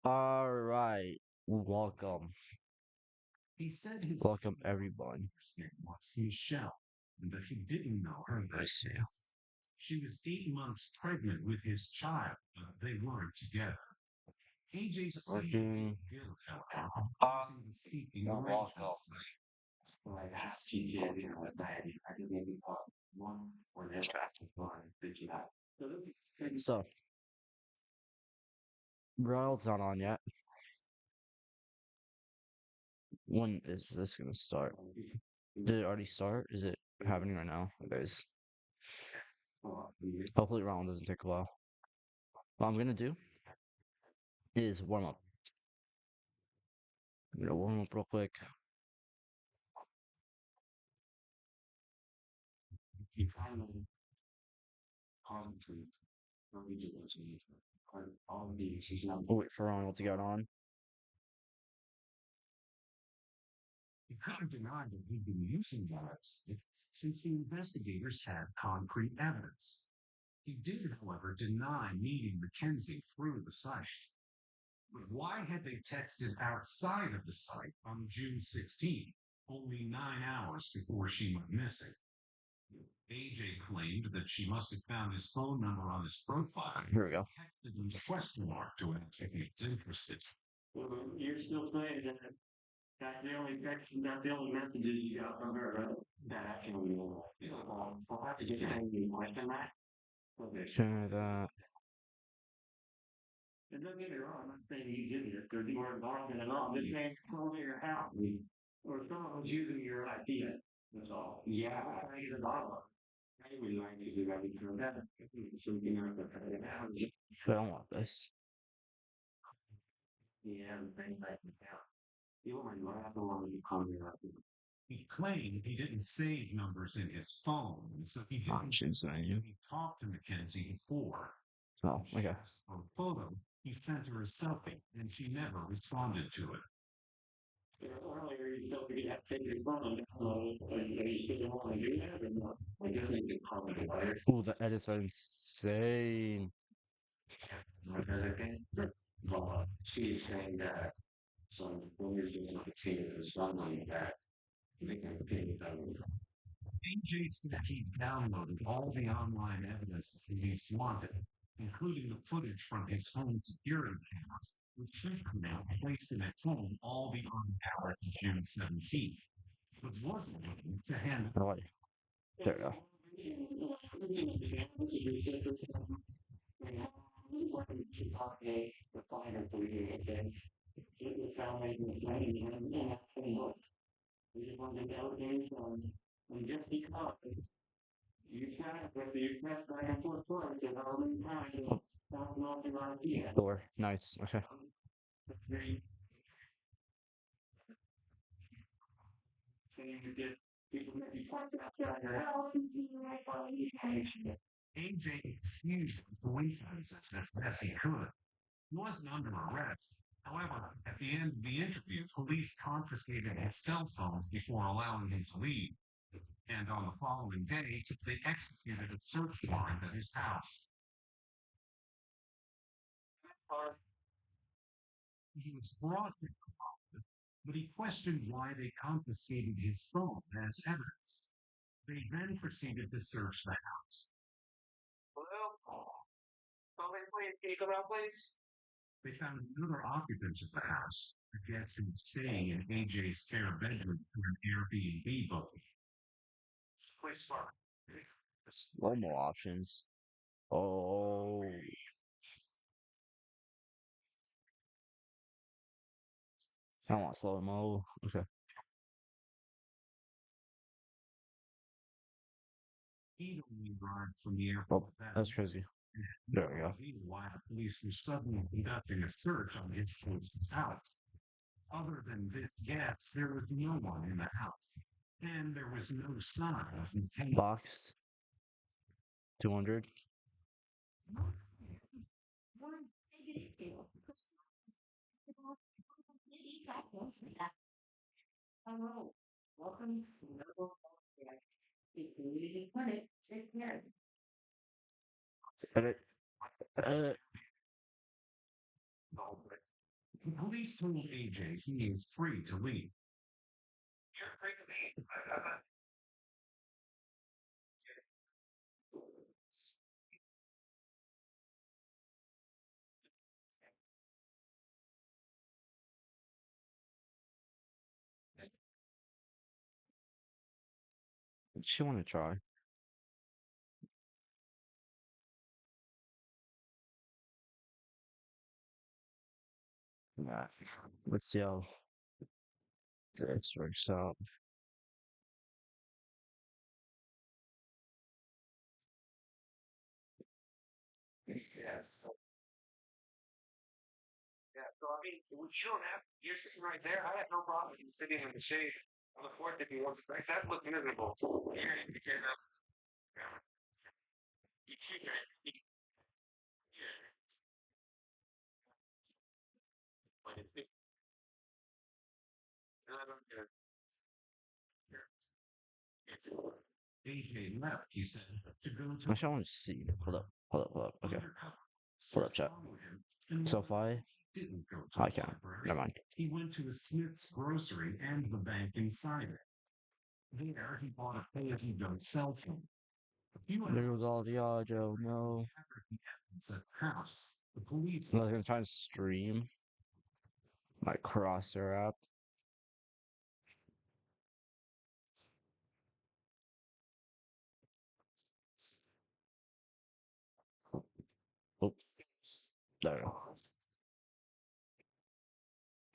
All right. Welcome. Welcome, everyone. Was Michelle, and that he didn't know her. I see. She was 8 months pregnant with his child, but they weren't together. AJ working. Seeking arrangements. So, Ronald's not on yet. When is this gonna start? Did it already start? Is it happening right now, guys? Hopefully, Ronald doesn't take a while. What I'm gonna do is warm up. I'm gonna warm up real quick. We'll wait for Ronald to get on. He couldn't deny that he'd been using drugs since the investigators had concrete evidence. He did, however, deny meeting Mackenzie through the site. But why had they texted outside of the site on June 16th, only 9 hours before she went missing? AJ claimed that she must have found his phone number on his profile. Here we go. Texted him a question mark to ask if he was interested. Well, you're still saying that that's the only text, that's the only messages you got from her, right? That actually, I'll have to just send you a question back. Okay. Sure, that. And don't get me wrong, I'm not saying you did it because you were involved in it all. I'm just saying, come to your house or someone was using your idea. That's all. Yeah, I get a dollar. I would like to do that because that something I could try it out. I don't want this. Yeah, things like that. You want my last one you call me up. He claimed he didn't save numbers in his phone, so he didn't say you. He talked to Mackenzie before. Oh, okay. For a photo, he sent her a selfie, and she never responded to it. Earlier, you told me you had to take your phone. You didn't want to do that or not? I guess they could comment about it. Oh, the edits are insane. She's saying that some lawyers are not treated as something that they can opinion on. AJ said he downloaded all the online evidence that police wanted, including the footage from his home security cameras, which should now placed in its home all the hours of June 17th, which wasn't looking to hand it away. There we go. Just because you can't, but you can't back and forth twice, and all the time, that's not the right idea. Door. Nice. Okay. AJ excused the coincidences as best he could. He wasn't under arrest. However, at the end of the interview, police confiscated his cell phones before allowing him to leave. And on the following day, they executed a search warrant at his house. He was brought to court, but he questioned why they confiscated his phone as evidence. They then proceeded to search the house. Hello? Somebody please, can you come out, please? They found another occupant of the house, a guest who was staying in AJ's spare bedroom through an Airbnb booking. Please start. Slow mo options. Oh. I don't want slow mo. Okay. He only arrived from the airport. Oh, that's crazy. There we go. Why the police were suddenly conducting a search on his closest house. Other than this guest, there was no one in the house, and there was no sign of containment. Boxed. 200. Hello. Welcome to Noble Healthcare. If you need a clinic, take care. Edit. The police told AJ he is free to leave. You're free to leave. She want to try. Nah. Let's see how this works out. Yes. Yeah, so I mean, you don't have, you're sitting right there. I have no problem with you sitting in the shade on the fourth if you want to. Like, that looked miserable. Yeah, you can, you keep it. AJ left, he said, to go to Actually, I want to see. Hold up. Okay, undercover. hold up, Search chat. followed him, and So when if I, he didn't go to I the can. library, Never mind. he went to a Smith's grocery and the bank inside it. There, he bought a pay-as-you-go cell phone. A few There hours goes all the audio. No. after the evidence at the house, the police. I was gonna try and stream my Crosshair app. Oops. There.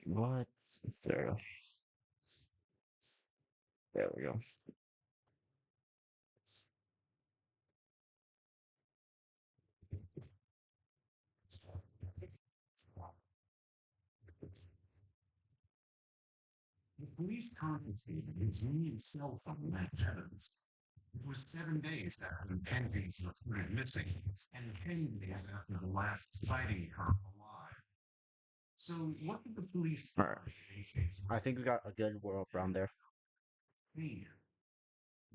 What? There. There we go. The police confiscated his new cell phone as evidence. It was 7 days after the Kennedys were reported missing, and 10 days after the last sighting of her alive. So, what did the police All right. find in AJ's I think we got a good world around there. clean?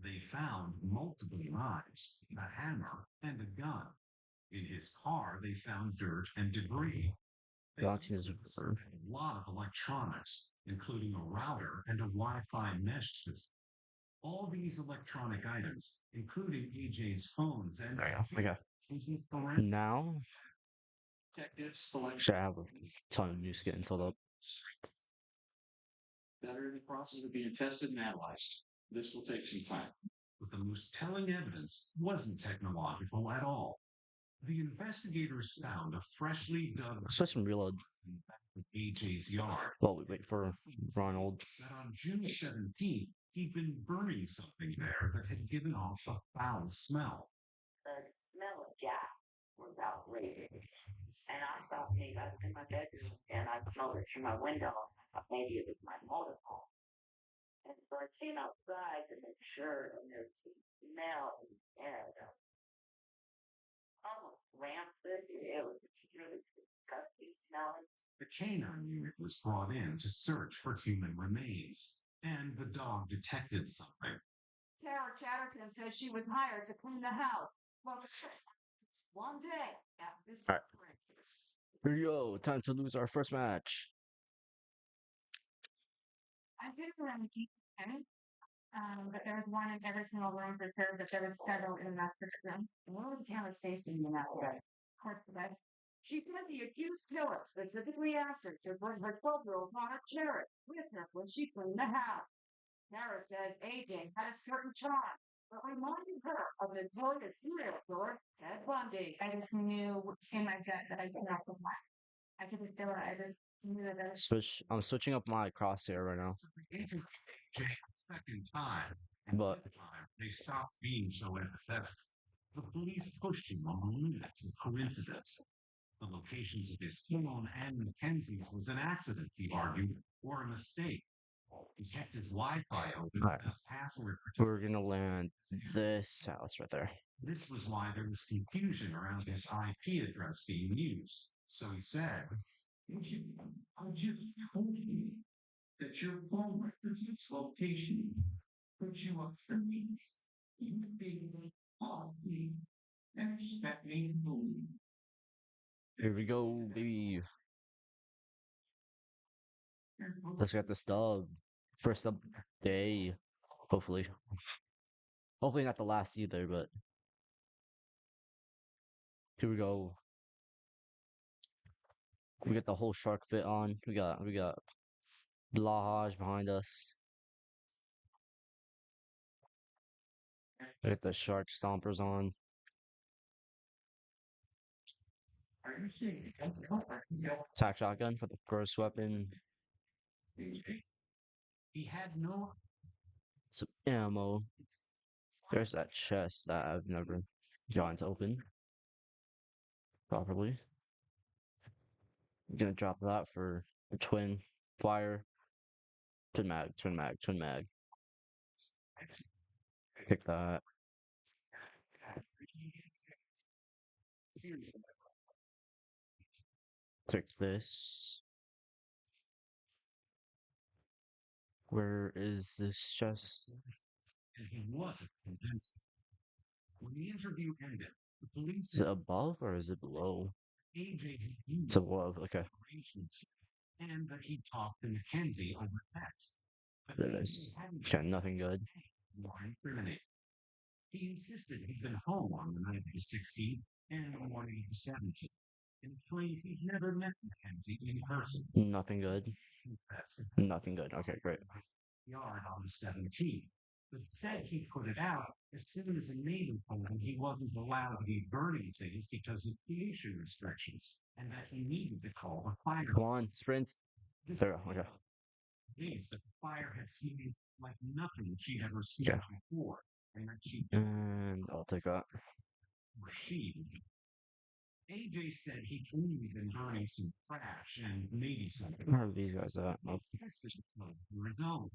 They found multiple knives, a hammer, and a gun. In his car, they found dirt and debris. They Launching is also discovered a lot of electronics, including a router and a Wi-Fi mesh system. All these electronic items, including AJ's phones and there you go. Okay. taking forensic Now, detectives select should I have a ton of new skins? Hold up. that are in the process of being tested and analyzed. This will take some time. But the most telling evidence wasn't technological at all. The investigators found a freshly dug Let's play some reload. in the back of AJ's yard. While we wait for Ronald. That on June 17th, he'd been burning something there that had given off a foul smell. The smell of gas was outrageous. And I thought maybe I was in my bedroom and I smelled it through my window. I thought maybe it was my motorhome. And so I came outside to make sure and there's smell in the air. Almost rancid. It was really disgusting smelling. The canine unit was brought in to search for human remains, and the dog detected something. Sarah Chatterton says she was hired to clean the house. Well, one day after this. All right. Here you go. Time to lose our first match. I've been around okay? But there was one in every single room for sure, but there was several in the master room. And one of the camera stays in the master bed. Of course, the bed. She said the accused killer specifically asked her to bring her 12-year-old daughter Jared with her when she cleaned the house. Sarah says AJ had a certain charm, but reminded her of the notorious serial killer Ted Bundy. I just knew in my gut that I did not comply. I could just feel it. I just knew that. Switch. I'm switching up my crosshair right now. Second time, and But this time they stopped being so empathetic. The police pushed him on the limits of coincidence. The locations of his phone and Mackenzie's was an accident, he argued, or a mistake. He kept his Wi-Fi open all right, without password we're protection. gonna land this house right there. This was why there was confusion around his IP address being used. So he said, I just told you that your phone records its location, but you are free. You being off me and expect me to believe. Here we go, baby. Let's get this dub. First up day. Hopefully. Hopefully not the last either, but here we go. We got the whole shark fit on. We got Blahaj behind us. We got the shark stompers on. Attack shotgun for the first weapon. He had no Some ammo. There's that chest that I've never gotten to open properly. I'm gonna drop that for a twin fire. Twin mag, twin mag, twin mag. Take that. Take this. Where is this chest? and he wasn't convinced. When the interview ended, the police Is it above or is it below? AJ It's above, okay. arrangements and that he talked to Mackenzie over text. But There it he is. hadn't Okay, nothing good. more incriminating. He insisted he'd been home on the night of the 16th and the morning of the 17th, and claimed he'd never met Mackenzie in person. Nothing good. Confessed Nothing good. Okay, great. yard on the 17th, but said he put it out as soon as a neighbor told him he wasn't allowed to be burning things because of pollution restrictions, and that he needed to call the fire. Come on, sprints. This There we go. Okay. case that the fire had seemed like nothing she'd ever seen Yeah. before, and that she And I'll take that. or she. AJ said he'd only been burning some trash and maybe something. Where are these guys at? Oh, Tested the smoke for his own.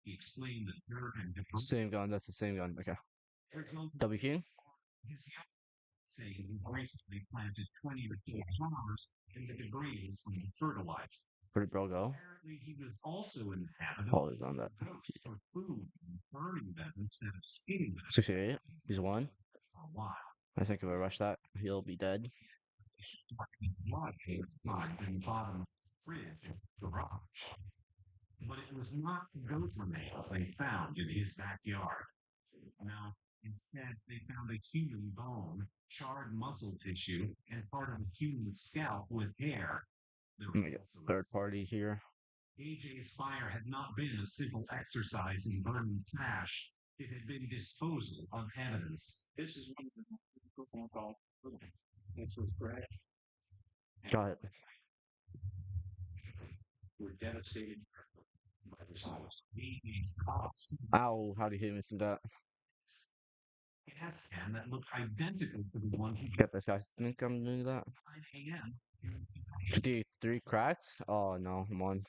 He explained that dirt and different same gun. That's the same gun. Okay. resulted W King? his young saying he recently planted 20 or so flowers and the debris was being fertilized. Where did bro go? Apparently, he was also in the habit of Oh, he's on that. roast or food and burning them instead of skinning them 68. He's one. for a while. I think if I rush that, he'll be dead. Blood was found in the bottom of the fridge in the garage. But it was not goat remains they found in his backyard. No, instead, they found a human bone, charred muscle tissue, and part of a human scalp with hair. There Let me was get also third party here. AJ's fire had not been a simple exercise in burning trash. It had been disposal of evidence. This is one of the most difficult phone calls. This was correct. Got it. We're devastated by this house. AJ's cops. Ow, how did he hit me through that? Gas can that looked identical to the one he Get this guy. Think I'm doing that? 9 a.m. 53 cracks? Oh no, I'm on.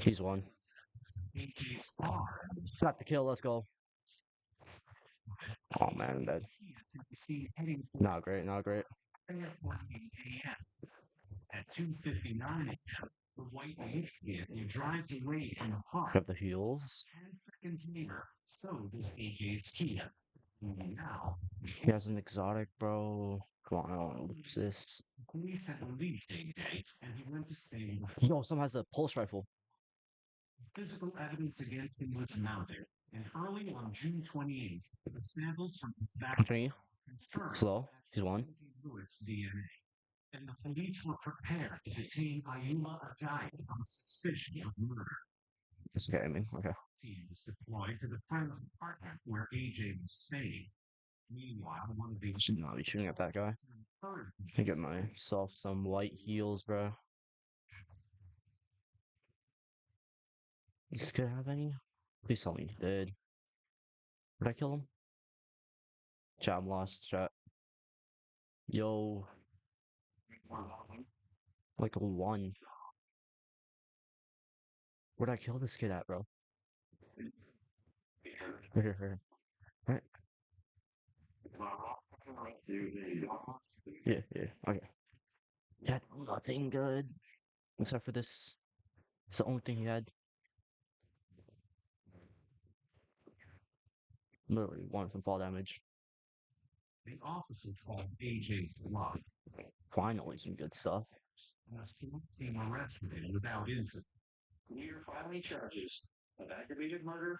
He's one. AJ's car. Got the kill, let's go. Oh man, I'm dead. Seen heading Not great, not great. at 1:08 a.m. At 2:59 a.m., the white Leaf vehicle drives away from the park. Got the heals. 10 seconds later, so does AJ's Kia. Now, He has an exotic, bro. Come on, I don't want to lose this. police had released AJ, and he went to stay with Yo, someone has a pulse rifle. physical evidence against him was mounted. And early on June 28th, the samples from his back Continue. confirmed Slow. He's one. Lindsay Lewis's DNA. And the police were prepared to detain Ayula Ajayi on suspicion of murder. Just okay, I mean, okay. Team was deployed to the friend's apartment where AJ was staying. Meanwhile, one of the Should not be shooting at that guy. I get myself some white heals, bro. This guy have any? Please tell me he's dead. Did I kill him? Chat, I'm lost, chat. Yo, like a one. Where'd I kill this kid at, bro? Here. Right. Yeah, okay. He had nothing good. Except for this. It's the only thing he had. Literally one from fall damage. the officer called AJ's bluff. Finally, some good stuff. was being arrested without incident. We are filing charges of aggravated murder,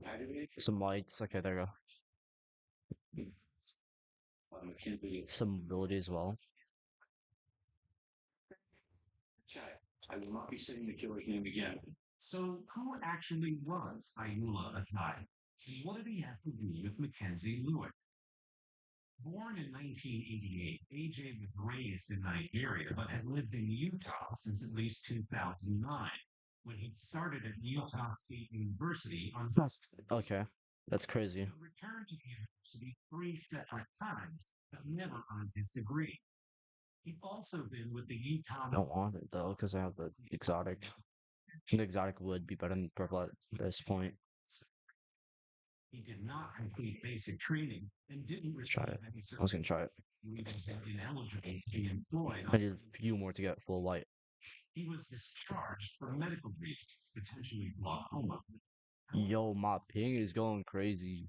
aggravated Some lights. Okay, there you go. McKinley. Some mobility as well. I will not be saying the killer's name again. So, who actually was Ayula Atai? What did he have to do with Mackenzie Lewis? Born in 1988, AJ was raised in Nigeria but had lived in Utah since at least 2009, when he started at Utah State University on Okay, that's crazy. he returned to the university 3 separate times, but never earned his degree. He'd also been with the Utah. I don't want it though, because I have the exotic. The exotic would be better than purple at this point. He did not complete basic training and didn't Try receive it. any I was gonna try it. leaving him ineligible to be employed. I need a few more to get full white. He was discharged for medical reasons, potentially glaucoma. Yo, my ping is going crazy.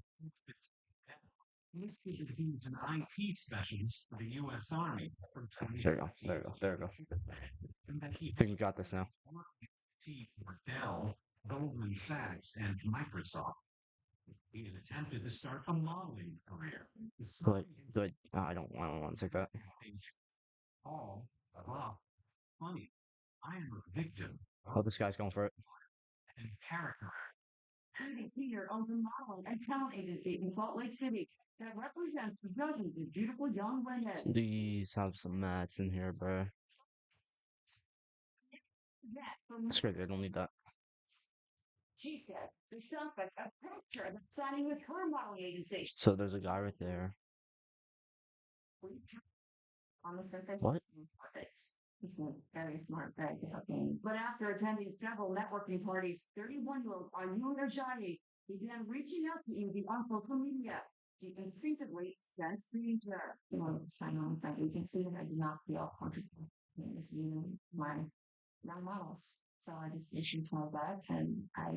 Listed that he was an IT specialist for the U.S. Army from There you go. There you go. There you go. and that he I think we got this now. worked for Dell, Goldman Sachs, and Microsoft. He had attempted to start a modeling career. But I don't want to take that. All about funny. I am a victim Oh, this guy's going for it. and character. Katie Peter owns a modeling and talent agency in Salt Lake City that represents dozens of beautiful young women. These have some mats in here, bro. That from It's great. I don't need that. she said the suspect approached her about signing with her modeling agency. So there's a guy right there. On the surface, What? he's a very smart guy. But after attending several networking parties, 31-year-old Ayun Ajani began reaching out to Evie on social media. She instinctively sensed danger. You know, sign on that you can see that I do not feel comfortable in this my models. So I just issued my back and I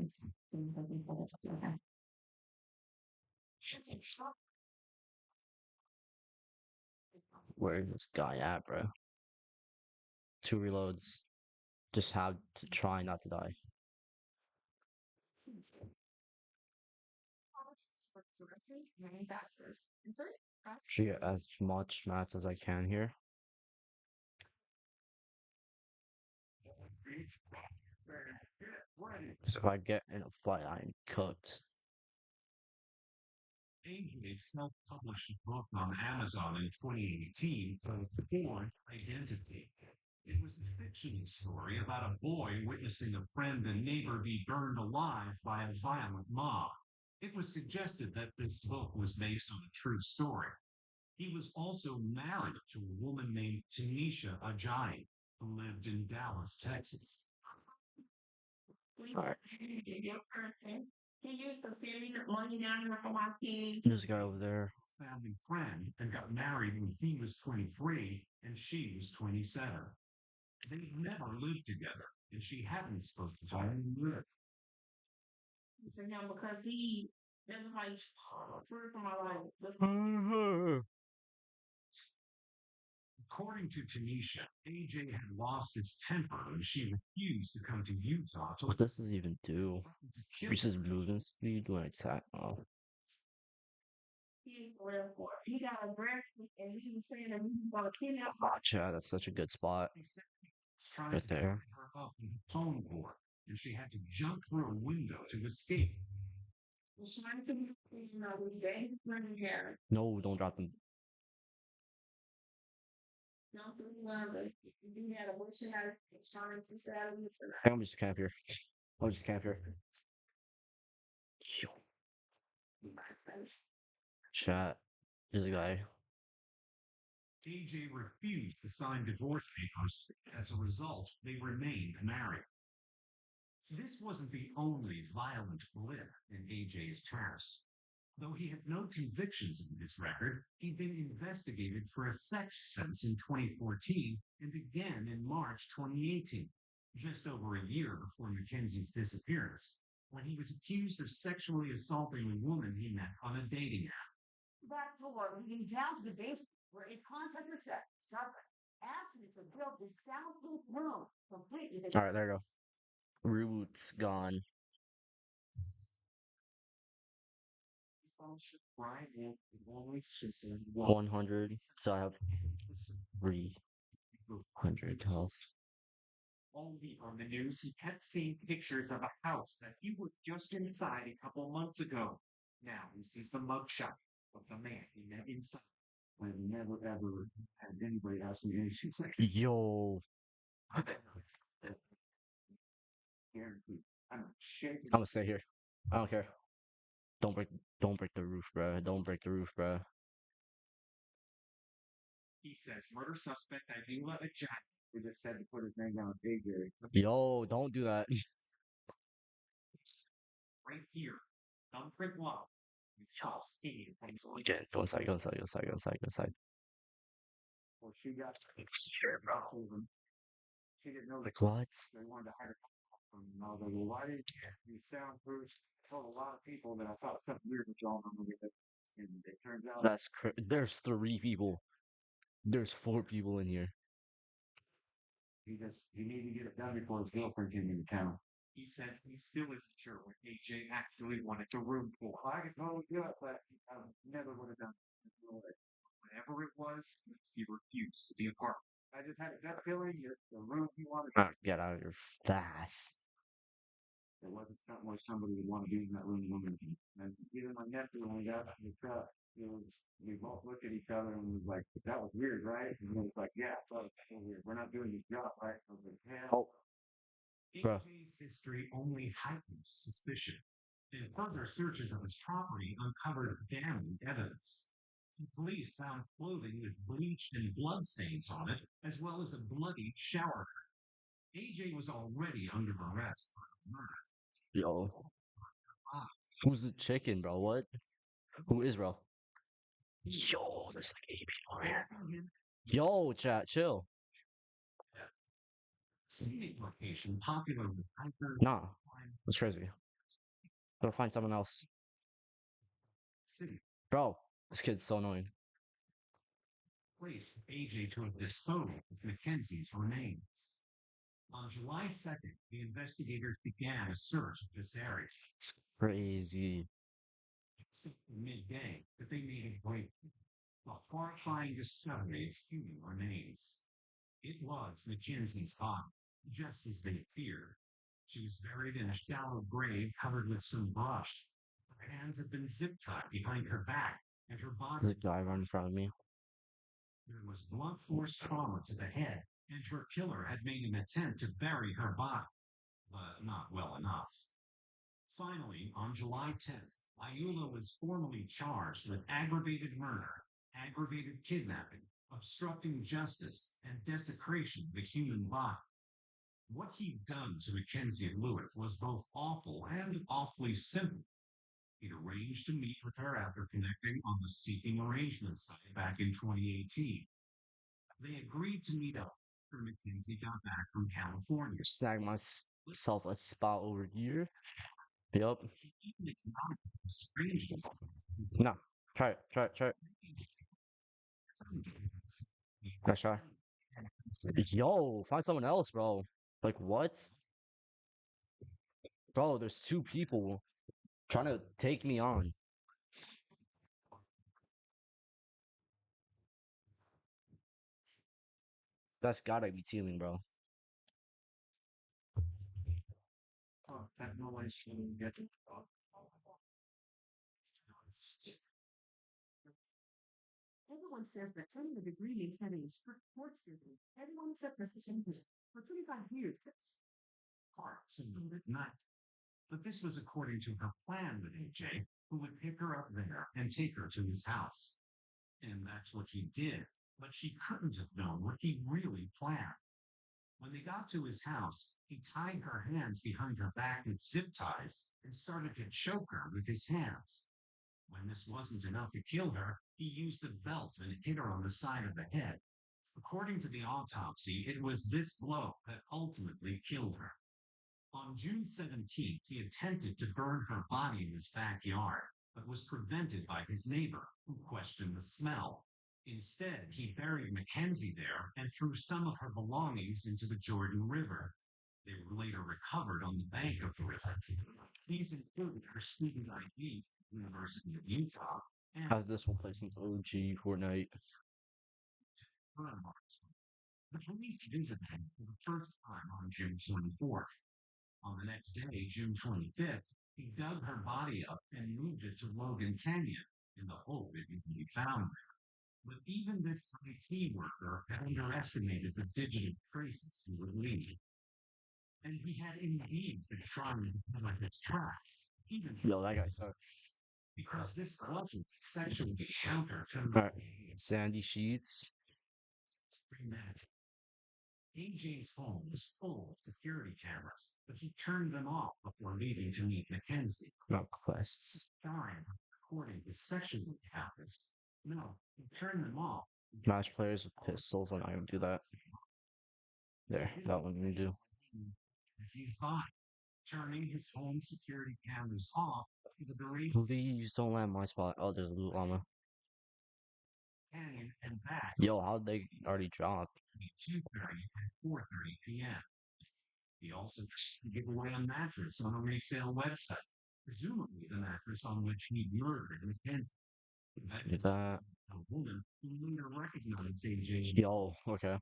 think that it's okay. Where is this guy at, bro? 2 reloads. Just have to try not to die. Manufacturers. Should get as much mats as I can here. So if I get in a fight, I'm cooked. AJ self-published a book on Amazon in 2018 called Born Identity. It was a fictional story about a boy witnessing a friend and neighbor be burned alive by a violent mob. It was suggested that this book was based on a true story. He was also married to a woman named Tanisha Ajayi, who lived in Dallas, Texas. Alright. He used the feeling of money down here for my kids. There's a guy over there. Family friend and got married when he was 23 and she was 27. They never lived together, and she hadn't supposed to tell him. For him because he never like true for my life. According to Tanisha, AJ had lost his temper and she refused to come to Utah to What does this even do? kill Increases movement speed when attack. Oh. He got a breath and he was saying that he was going to kidnap her. Gotcha. That's such a good spot. trying Right to there. carry her up with a phone board, and she had to jump through a window to escape. No, don't drop them. Hey, I'm just camp here. I'll just camp here. Yo. Chat. There's a guy. AJ refused to sign divorce papers. As a result, they remained married. This wasn't the only violent blip in AJ's past. Though he had no convictions in his record, he'd been investigated for a sex offense in 2014 and again in March 2018, just over a year before Mackenzie's disappearance, when he was accused of sexually assaulting a woman he met on a dating app. Back door leading down to the basement where a contractor said, "Suffer." Acid to build this soundproof room, completely. All right, there you go. Roots gone. Fellowship Brian and only system 100. So I have 300 health. Only on the news, he kept seeing pictures of a house that he was just inside a couple months ago. Now he sees the mugshot of the man he met inside. I've never ever had anybody ask me anything like Yo. guaranteed. I'm shaking. I'm gonna stay here. I don't care. Don't break don't break the roof, bruh. Don't break the roof, bruh. He says murder suspect Ayula Ajay, who just said to put his name down on AJ. Yo, don't do that. Right here, thumbprint log. You shall see from Again, go inside, go inside, go inside, go inside, go inside. Well, she got Sure, bro. she didn't know Like what? they wanted to hire from and I was like, well, why didn't you soundproof? I told a lot of people that I thought something weird was going on with it. And it turns out That's there's 3 people. There's 4 people in here. he needed to get it done before his girlfriend came into town. He says he still isn't sure what AJ actually wanted the room for. I could totally do it, but I never would have done it. Whatever it was, he refused to be a part. I just had a gut feeling that the room he wanted. Ah, get out of here fast. It wasn't something like somebody would want to be in that room with me. And even my nephew, when we got in the truck, we both looked at each other and was like, that was weird, right? And he was like, yeah, it's so weird. We're not doing this job, right? I was like, yeah. Oh. Bruh. AJ's history only heightens suspicion. And further searches of his property uncovered damning evidence. The police found clothing with bleached and bloodstains on it, as well as a bloody shower curtain. AJ was already under arrest for murder. Yo. Who's the chicken, bro? What? Who is, bro? Yo, there's like 8 people here. Yo, chat, chill. Scenic location popular with hikers. Nah, that's crazy. Gotta find someone else. City Bro, this kid's so annoying. place AJ to have disposed of Mackenzie's remains. On July 2nd, the investigators began a search of this area. It's crazy. It's midday that they made a breakthrough, a horrifying discovery of human remains. It was Mackenzie's body, just as they feared. She was buried in a shallow grave covered with some brush. Her hands had been zip tied behind her back, and her There's body. a guy right in front of me. There was blunt force trauma to the head, and her killer had made an attempt to bury her body, but not well enough. Finally, on July 10th, Ayula was formally charged with aggravated murder, aggravated kidnapping, obstructing justice, and desecration of a human body. What he'd done to Mackenzie Lewitt was both awful and awfully simple. He'd arranged to meet with her after connecting on the Seeking Arrangements site back in 2018. They agreed to meet up after Mackenzie got back from California. Snag myself a spot over here. Yup. She even acknowledged the strangeness. No. Try it. Try it. Try it. Nice try. Yo, find someone else, bro. Like what? Bro, there's 2 people trying to take me on. That's gotta be teaming, bro. Oh, that noise shouldn't get it. Everyone says that turning a degree means having a strict court schedule. Everyone except the system for 25 years. Parts and at night. But this was according to her plan with AJ, who would pick her up there and take her to his house. And that's what he did, but she couldn't have known what he really planned. When they got to his house, he tied her hands behind her back with zip ties and started to choke her with his hands. When this wasn't enough to kill her, he used a belt and hit her on the side of the head. According to the autopsy, it was this blow that ultimately killed her. On June 17th, he attempted to burn her body in his backyard, but was prevented by his neighbor, who questioned the smell. Instead, he buried Mackenzie there and threw some of her belongings into the Jordan River. They were later recovered on the bank of the river. These included her student ID, University of Utah, and How's this one play some OG Fortnite? her marks. The police visited him for the first time on June 24th. On the next day, June 25th, he dug her body up and moved it to Logan Canyon in the hope it would be found there. But even this IT worker had underestimated the digital traces he would leave. And he had indeed been trying to cover his tracks, even Yo, that guy sucks. because this wasn't sexually counter to Alright. Sandy Sheets. premeditated. AJ's home was full of security cameras, but he turned them off before leaving to meet Mackenzie. Not quests. Time recording his sexual encounters. No, he turned them off. Match players with pistols. I'm not gonna do that. There, that one we do. As he's fine, turning his home security cameras off for the duration Please don't land my spot. Oh, there's a loot llama. canyon and back Yo, how'd they already drop? between 2:30 and 4:30 p.m. He also tried to give away a mattress on a resale website, presumably the mattress on which he murdered Mackenzie. Did that. A woman who later recognized AJ Yo, okay.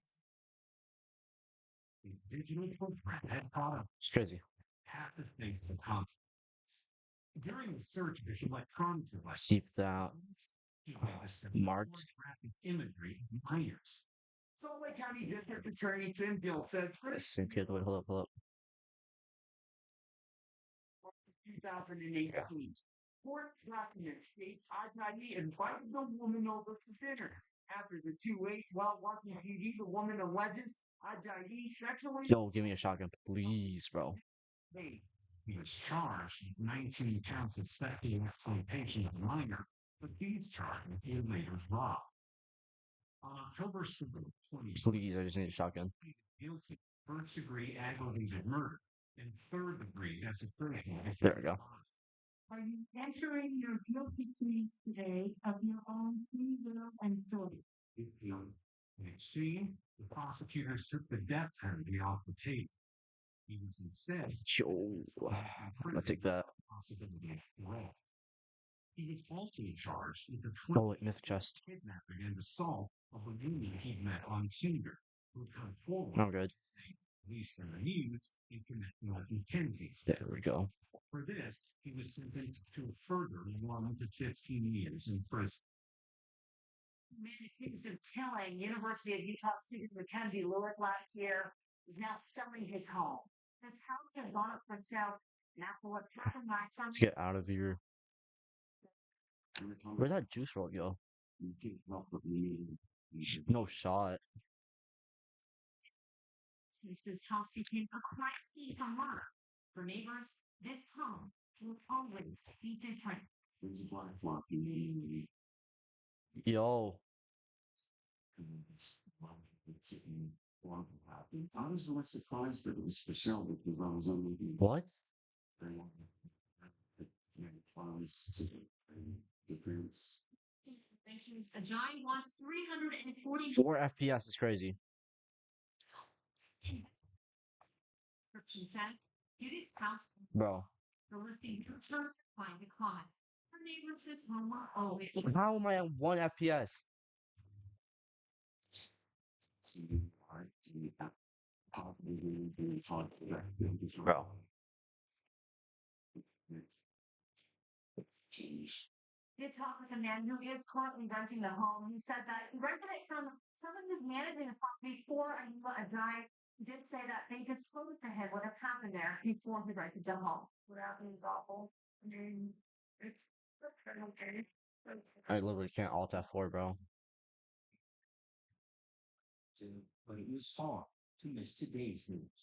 his digital footprint had caught up It's crazy. half the things of confidence. During the search of his electronic device, Keep that he witnessed marked. graphic imagery of minors. Salt Lake County District Attorney Tim Gill said Same kid. Wait, hold up. 2018. Court document states Ajay invited the woman over for dinner. After the two ate while watching TV, the woman alleges Ajay sexually. Yo, give me a shotgun, please, bro. He was charged with 19 counts of sexual exploitation of a minor, but these charges he later dropped. On October 7th, 2020, Please, I just need a shotgun. he pleaded guilty to first-degree aggravated murder and third-degree desecration. There we go. Are you entering your guilty plea today of your own free will and choice? In exchange, the prosecutors took the death penalty off the table. He was instead Yo, I'll take that. possibility of parole. He was also charged with the Oh, wait, myth chest. kidnapping and assault of a woman he'd met on Tinder, who had come forward I'm good. police and the news in connection with Mackenzie's. There we go. For this, he was sentenced to a further 1 to 15 years in prison. Man accused of killing University of Utah student Mackenzie Lewis last year is now selling his home. His house has gone up for sale, and after what happened last summer, Let's get out of here. Where'd that juice roll go? No shot. since this house became a crime scene for murder. For neighbors, this home will always be different. Yo, I was really surprised that it was for sale because I was only what? A giant wants 340 4 FPS is crazy. description says, Judy's house, Bro, the listing no term, find a comment. Her neighbors this home are always how am I at 1 FPS? Bro. did talk with a man who is currently renting the home. He said that he rented it from someone who's managing the property for a guy who did say that they disclosed to him what had happened there before he rented the home. What happened is awful. I mean, it's okay. I literally can't alt F4, bro. But it was hard to miss today's news.